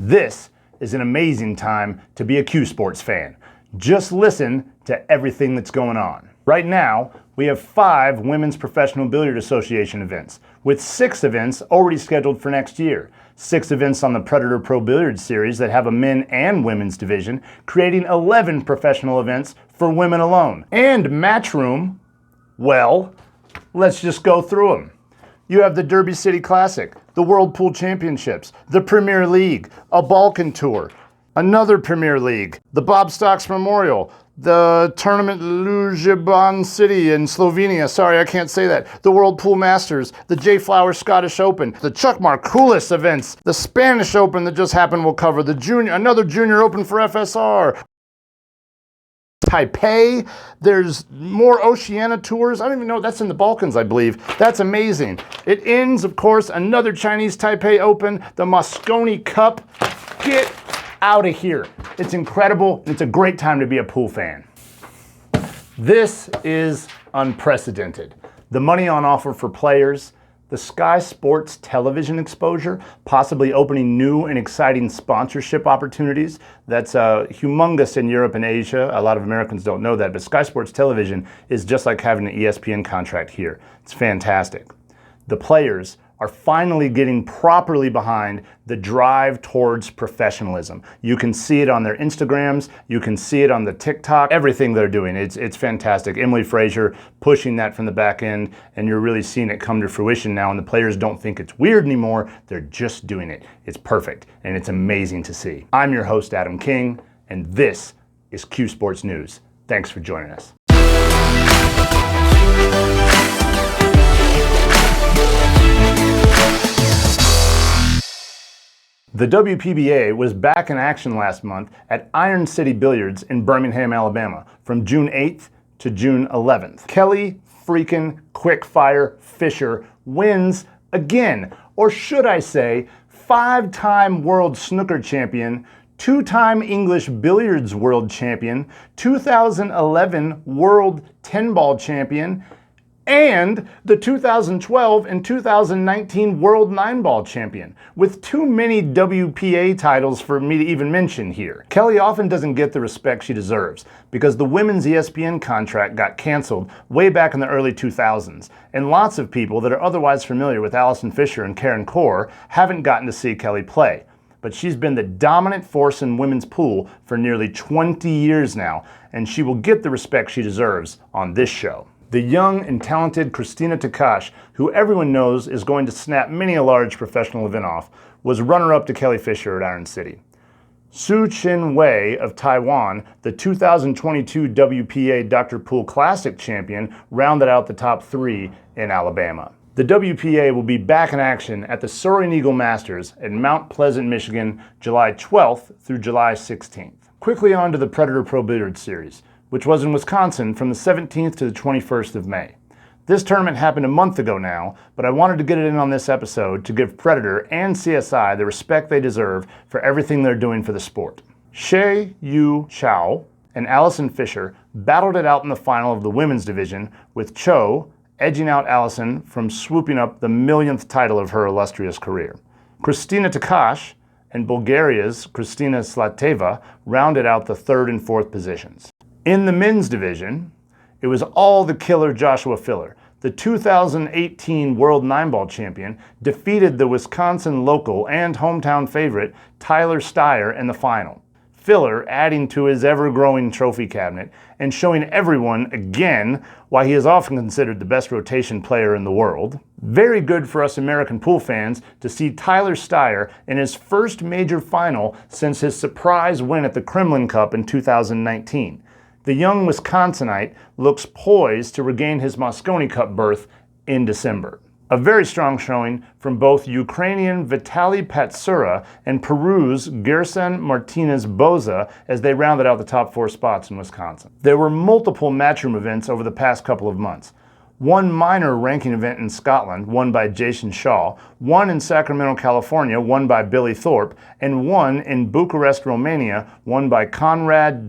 This is an amazing time to be a Q Sports fan. Just listen to everything that's going on. Right now, we have 5 Women's Professional Billiard Association events, with 6 events already scheduled for next year. 6 events on the Predator Pro Billiard Series that have a men and women's division, creating 11 professional events for women alone. And Matchroom, well, let's just go through them. You have the Derby City Classic, the World Pool Championships, the Premier League, a Balkan Tour, another Premier League, the Bob Stocks Memorial, the Tournament Ljubljanan City in Slovenia, sorry I can't say that, the World Pool Masters, the J. Flower Scottish Open, the Chuck Markoulis events, the Spanish Open that just happened we'll cover, another Junior Open for FSR, Taipei, there's more Oceania tours. I don't even know, that's in the Balkans, I believe. That's amazing. It ends, of course, another Chinese Taipei Open, the Mosconi Cup. Get out of here. It's incredible. It's a great time to be a pool fan. This is unprecedented. The money on offer for players, the Sky Sports television exposure, possibly opening new and exciting sponsorship opportunities. That's humongous in Europe and Asia. A lot of Americans don't know that, but Sky Sports television is just like having an ESPN contract here. It's fantastic. The players are finally getting properly behind the drive towards professionalism. You can see it on their Instagrams, you can see it on the TikTok, everything they're doing. It's fantastic. Emily Frazier pushing that from the back end, and you're really seeing it come to fruition now, and the players don't think it's weird anymore, they're just doing it. It's perfect, and it's amazing to see. I'm your host, Adam King, and this is Q Sports News. Thanks for joining us. The WPBA was back in action last month at Iron City Billiards in Birmingham, Alabama, from June 8th to June 11th. Kelly freaking Quickfire Fisher wins again, or should I say, 5-time world snooker champion, 2-time English billiards world champion, 2011 world 10-ball champion, and the 2012 and 2019 World 9-Ball Champion, with too many WPA titles for me to even mention here. Kelly often doesn't get the respect she deserves, because the women's ESPN contract got canceled way back in the early 2000s, and lots of people that are otherwise familiar with Alison Fisher and Karen Corr haven't gotten to see Kelly play. But she's been the dominant force in women's pool for nearly 20 years now, and she will get the respect she deserves on this show. The young and talented Christina Takash, who everyone knows is going to snap many a large professional event off, was runner-up to Kelly Fisher at Iron City. Su Chin Wei of Taiwan, the 2022 WPA Dr. Pool Classic champion, rounded out the top 3 in Alabama. The WPA will be back in action at the Soaring Eagle Masters in Mount Pleasant, Michigan, July 12th through July 16th. Quickly on to the Predator Pro Billiard Series, which was in Wisconsin from the 17th to the 21st of May. This tournament happened a month ago now, but I wanted to get it in on this episode to give Predator and CSI the respect they deserve for everything they're doing for the sport. She Yu Chao and Alison Fisher battled it out in the final of the women's division, with Cho edging out Alison from swooping up the millionth title of her illustrious career. Christina Takash and Bulgaria's Kristina Slateva rounded out the 3rd and 4th positions. In the men's division, it was all the killer Joshua Filler, the 2018 World 9-Ball champion, defeated the Wisconsin local and hometown favorite Tyler Steyer in the final. Filler adding to his ever-growing trophy cabinet and showing everyone again why he is often considered the best rotation player in the world. Very good for us American pool fans to see Tyler Steyer in his first major final since his surprise win at the Kremlin Cup in 2019. The young Wisconsinite looks poised to regain his Mosconi Cup berth in December. A very strong showing from both Ukrainian Vitaly Patsura and Peru's Gerson Martinez Boza as they rounded out the top 4 spots in Wisconsin. There were multiple Matchroom events over the past couple of months. One minor ranking event in Scotland, won by Jason Shaw, one in Sacramento, California, won by Billy Thorpe, and one in Bucharest, Romania, won by Conrad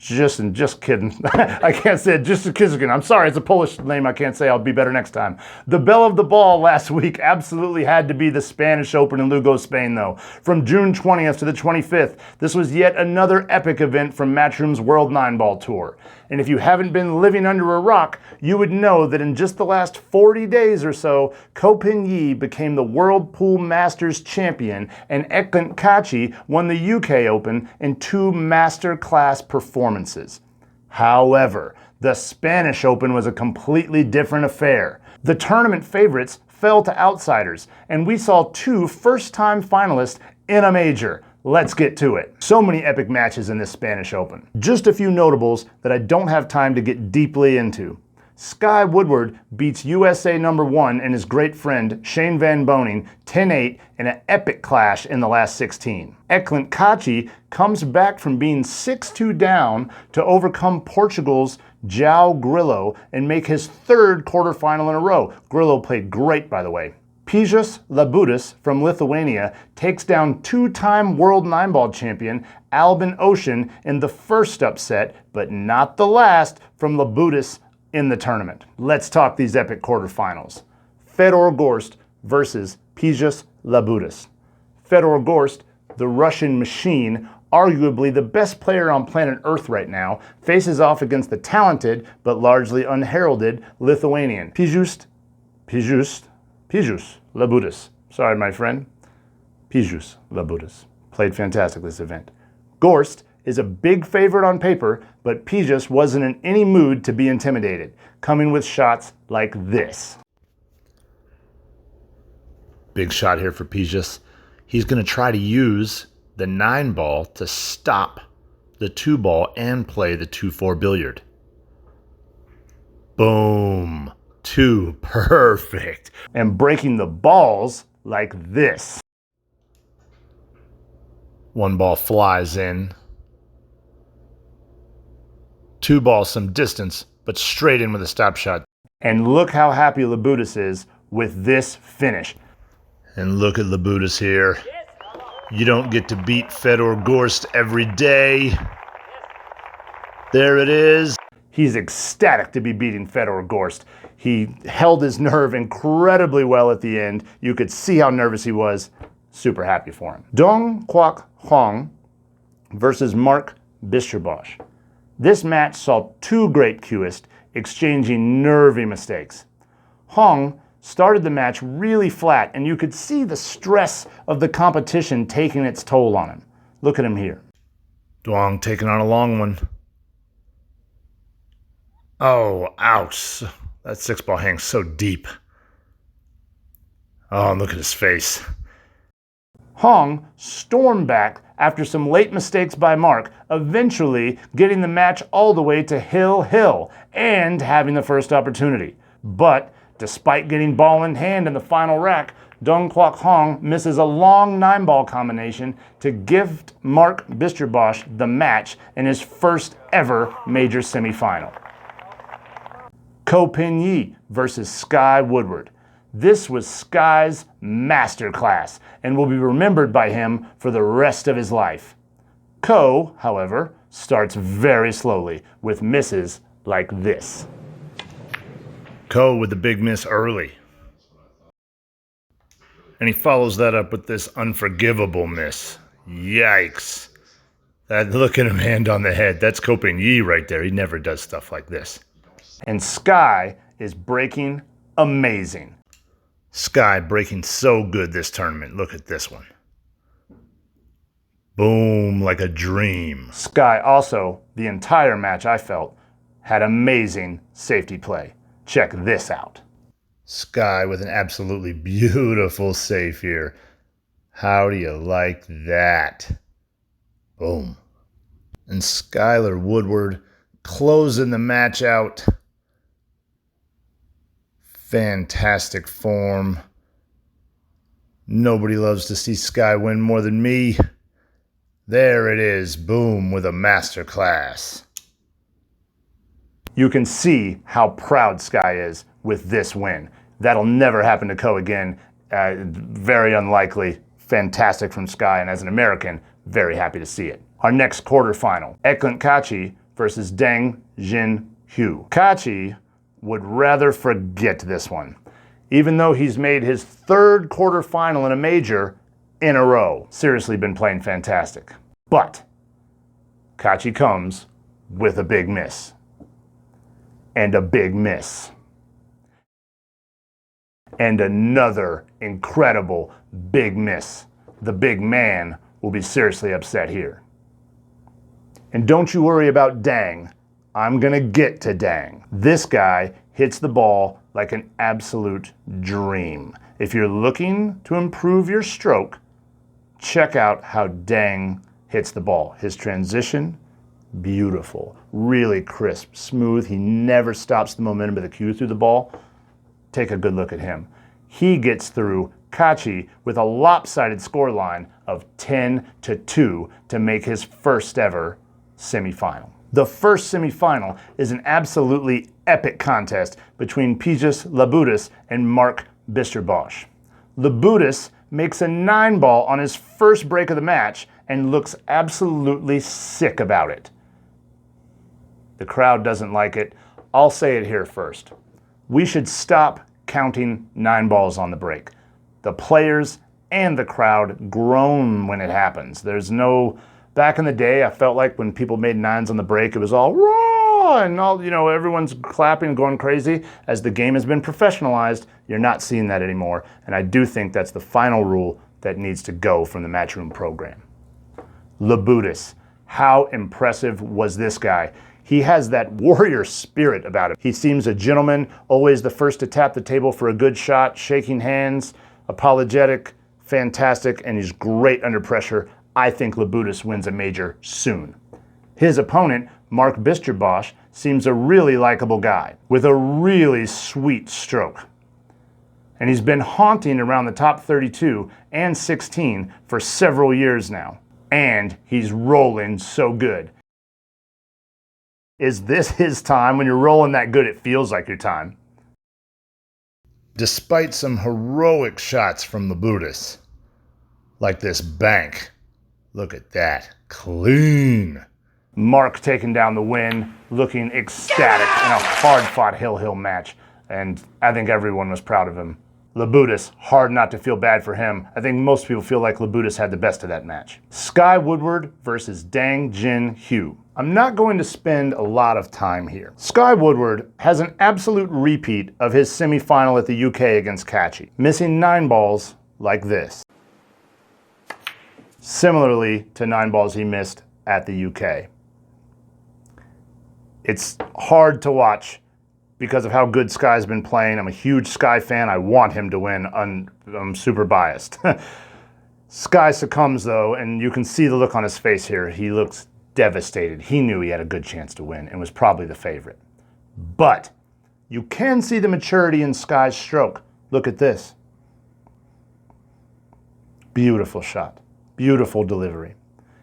Just kidding. I can't say it. Just kidding. I'm sorry, it's a Polish name I can't say. I'll be better next time. The belle of the ball last week absolutely had to be the Spanish Open in Lugo, Spain, though. From June 20th to the 25th, this was yet another epic event from Matchroom's World 9-Ball Tour. And if you haven't been living under a rock, you would know that in just the last 40 days or so, Ko Pin-yi became the World Pool Masters champion, and Eklund Kachi won the UK Open in 2 master class performances. However, the Spanish Open was a completely different affair. The tournament favorites fell to outsiders, and we saw 2 first-time finalists in a major. Let's get to it. So many epic matches in this Spanish Open. Just a few notables that I don't have time to get deeply into. Sky Woodward beats USA #1 and his great friend Shane Van Boening 10-8 in an epic clash in the last 16. Eklund Kachi comes back from being 6-2 down to overcome Portugal's João Grillo and make his 3rd quarterfinal in a row. Grillo played great, by the way. DuendeSounds from Lithuania takes down 2-time world 9-ball champion Albin Ocean in the first upset, but not the last, from DuendeSounds in the tournament. Let's talk these epic quarterfinals. Fedor Gorst versus DuendeSounds. Fedor Gorst, the Russian machine, arguably the best player on planet Earth right now, faces off against the talented but largely unheralded Lithuanian DuendeSounds. Sorry, my friend. DuendeSounds. Played fantastic this event. Gorst is a big favorite on paper, but DuendeSounds wasn't in any mood to be intimidated, coming with shots like this. Big shot here for DuendeSounds. He's going to try to use the 9-ball to stop the 2-ball and play the 2-4 billiard. Boom. 2. Perfect. And breaking the balls like this. 1 ball flies in. 2 balls some distance, but straight in with a stop shot. And look how happy DuendeSounds is with this finish. And look at DuendeSounds here. You don't get to beat Fedor Gorst every day. There it is. He's ecstatic to be beating Fedor Gorst. He held his nerve incredibly well at the end. You could see how nervous he was. Super happy for him. Dong Kwok Hong versus Mark Bisterbosch. This match saw 2 great cueists exchanging nervy mistakes. Hong started the match really flat, and you could see the stress of the competition taking its toll on him. Look at him here. Duong taking on a long one. Oh, ouch. That 6-ball hangs so deep. Oh, look at his face. Hong stormed back after some late mistakes by Mark, eventually getting the match all the way to Hill and having the first opportunity. But despite getting ball in hand in the final rack, Dong Kwok Hong misses a long 9-ball combination to gift Mark Bisterbosch the match in his first ever major semifinal. Ko Pin-yi versus Sky Woodward. This was Sky's masterclass and will be remembered by him for the rest of his life. Ko, however, starts very slowly with misses like this. Ko with the big miss early. And he follows that up with this unforgivable miss. Yikes. Look at him hand on the head. That's Ko Pin-yi right there. He never does stuff like this. And Sky is breaking amazing. Sky breaking so good this tournament. Look at this one. Boom, like a dream. Sky also, the entire match I felt, had amazing safety play. Check this out. Sky with an absolutely beautiful save here. How do you like that? Boom. And Skylar Woodward closing the match out. Fantastic form. Nobody loves to see Sky win more than me. There it is, boom, with a masterclass. You can see how proud Sky is with this win. That'll never happen to Ko again. Very unlikely. Fantastic from Sky, and as an American, very happy to see it. Our next quarterfinal, Eklund Kachi versus Deng Jinhui. Kachi would rather forget this one, even though he's made his third quarterfinal in a major in a row. Seriously been playing fantastic. But Kachi comes with a big miss. And a big miss. And another incredible big miss. The big man will be seriously upset here. And don't you worry about Deng. I'm gonna get to Deng. This guy hits the ball like an absolute dream. If you're looking to improve your stroke, check out how Deng hits the ball. His transition, beautiful, really crisp, smooth. He never stops the momentum of the cue through the ball. Take a good look at him. He gets through Kachi with a lopsided scoreline of 10-2 to make his first ever semifinal. The first semifinal is an absolutely epic contest between StudioLeBus and Mark Bisterbosch. LeBus makes a 9-ball on his first break of the match and looks absolutely sick about it. The crowd doesn't like it. I'll say it here first. We should stop counting 9 balls on the break. The players and the crowd groan when it happens. Back in the day, I felt like when people made 9s on the break, it was all raw and all, everyone's clapping and going crazy. As the game has been professionalized, you're not seeing that anymore. And I do think that's the final rule that needs to go from the Matchroom program. LeBus, how impressive was this guy? He has that warrior spirit about him. He seems a gentleman, always the first to tap the table for a good shot, shaking hands, apologetic, fantastic, and he's great under pressure. I think LeBus wins a major soon. His opponent, Mark Bisterbosch, seems a really likable guy with a really sweet stroke. And he's been haunting around the top 32 and 16 for several years now. And he's rolling so good. Is this his time? When you're rolling that good, it feels like your time. Despite some heroic shots from LeBus, like this bank. Look at that. Clean. Mark taking down the win, looking ecstatic in a hard-fought hill match. And I think everyone was proud of him. LeBus, hard not to feel bad for him. I think most people feel like LeBus had the best of that match. Sky Woodward versus Deng Jinhui. I'm not going to spend a lot of time here. Sky Woodward has an absolute repeat of his semifinal at the UK against Kachi, missing 9 balls like this. Similarly to 9 balls he missed at the UK. It's hard to watch because of how good Sky's been playing. I'm a huge Sky fan. I want him to win. I'm super biased. Sky succumbs though, and you can see the look on his face here. He looks devastated. He knew he had a good chance to win and was probably the favorite. But you can see the maturity in Sky's stroke. Look at this. Beautiful shot. Beautiful delivery.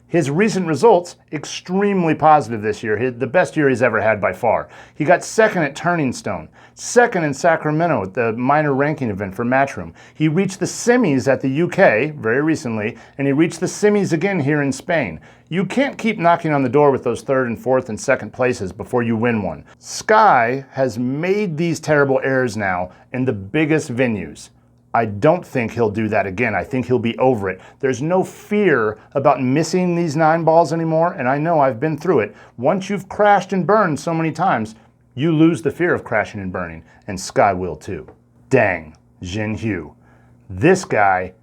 His recent results, extremely positive this year. The best year he's ever had by far. He got second at Turning Stone, second in Sacramento at the minor ranking event for Matchroom. He reached the semis at the UK very recently, and he reached the semis again here in Spain. You can't keep knocking on the door with those 3rd and 4th and 2nd places before you win one. Sky has made these terrible errors now in the biggest venues. I don't think he'll do that again. I think he'll be over it. There's no fear about missing these 9 balls anymore, and I know I've been through it. Once you've crashed and burned so many times, you lose the fear of crashing and burning, and Sky will too. Deng Jinhui. This guy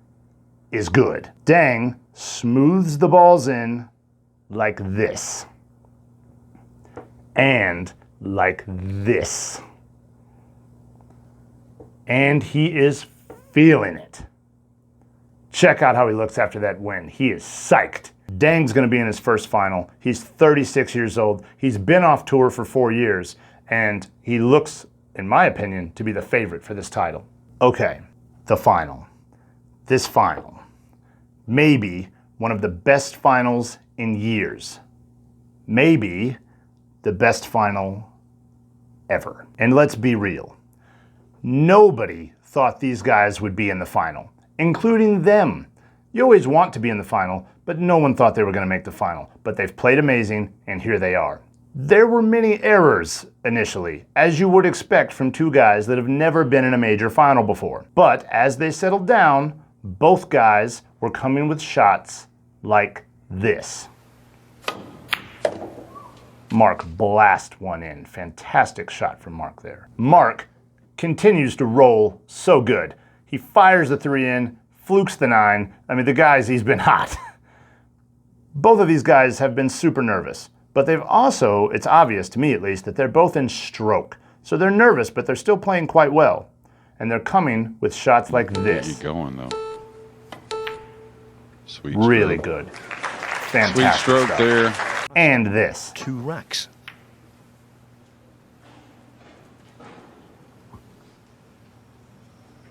is good. Deng smooths the balls in like this. And like this. And he is feeling it. Check out how he looks after that win. He is psyched. Deng's going to be in his first final. He's 36 years old. He's been off tour for 4 years, and he looks, in my opinion, to be the favorite for this title. Okay, the final. This final. Maybe one of the best finals in years. Maybe the best final ever. And let's be real. Nobody thought these guys would be in the final, including them. You always want to be in the final, but no one thought they were going to make the final. But they've played amazing, and here they are. There were many errors initially, as you would expect from two guys that have never been in a major final before. But as they settled down, both guys were coming with shots like this. Mark blast one in. Fantastic shot from Mark there. Mark continues to roll so good. He fires the 3 in, flukes the 9. I mean, the guys, he's been hot. Both of these guys have been super nervous. But they've also, it's obvious to me at least, that they're both in stroke. So they're nervous, but they're still playing quite well. And they're coming with shots like this. Keep going though. Sweet really stroke. Good. Fantastic. Sweet stroke stuff. there. And this. 2 racks.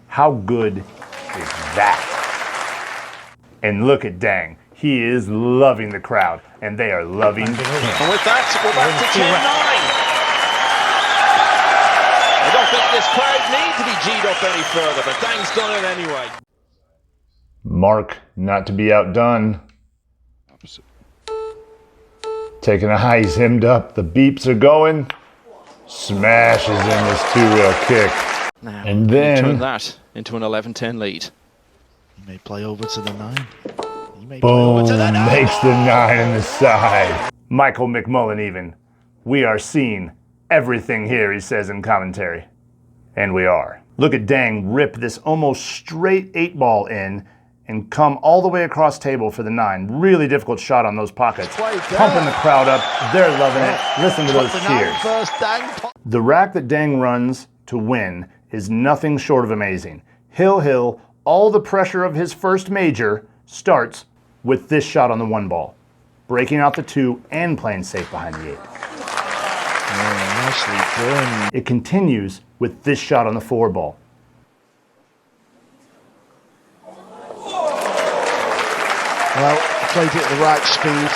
How good is that? And look at Dang. He is loving the crowd, and they are loving him. And with that, we're back to 10-9. I don't think this crowd need to be G'd up any further, but Dang's done it anyway. Mark, not to be outdone. Opposite. Taking a high, he's hemmed up. The beeps are going. Smashes in this 2-rail kick. Now, And then- turn that into an 11-10 lead. He may play over to the 9. He may play Boom, over to the 9. makes the 9 in the side. Michael McMullen even. We are seeing everything here, he says in commentary. And we are. Look at Dang rip this almost straight 8-ball in and come all the way across table for the 9. Really difficult shot on those pockets. Pumping the crowd up. They're loving it. Listen to those cheers. The rack that Dang runs to win is nothing short of amazing. Hill, all the pressure of his first major starts with this shot on the 1 ball. Breaking out the 2 and playing safe behind the 8. Nicely done. It continues with this shot on the 4 ball. Well, played it at the right speed.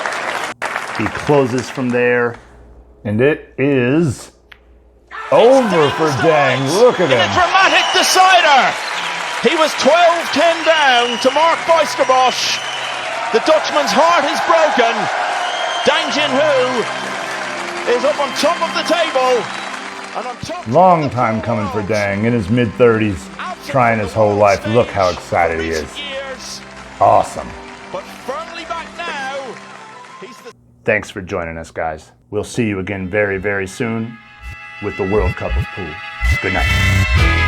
He closes from there. And it is over for Dang. Look at In a him. dramatic decider! He was 12-10 down to Mark Boisterbosch. The Dutchman's heart is broken. Dang Jinhu is up on top of the table. And on top Long time coming for Dang in his mid-30s. Trying his whole life. Look how excited he is. Years, Awesome. but firmly back now. He's the Thanks for joining us, guys. We'll see you again very, very soon with the World Cup of Pool. Good night.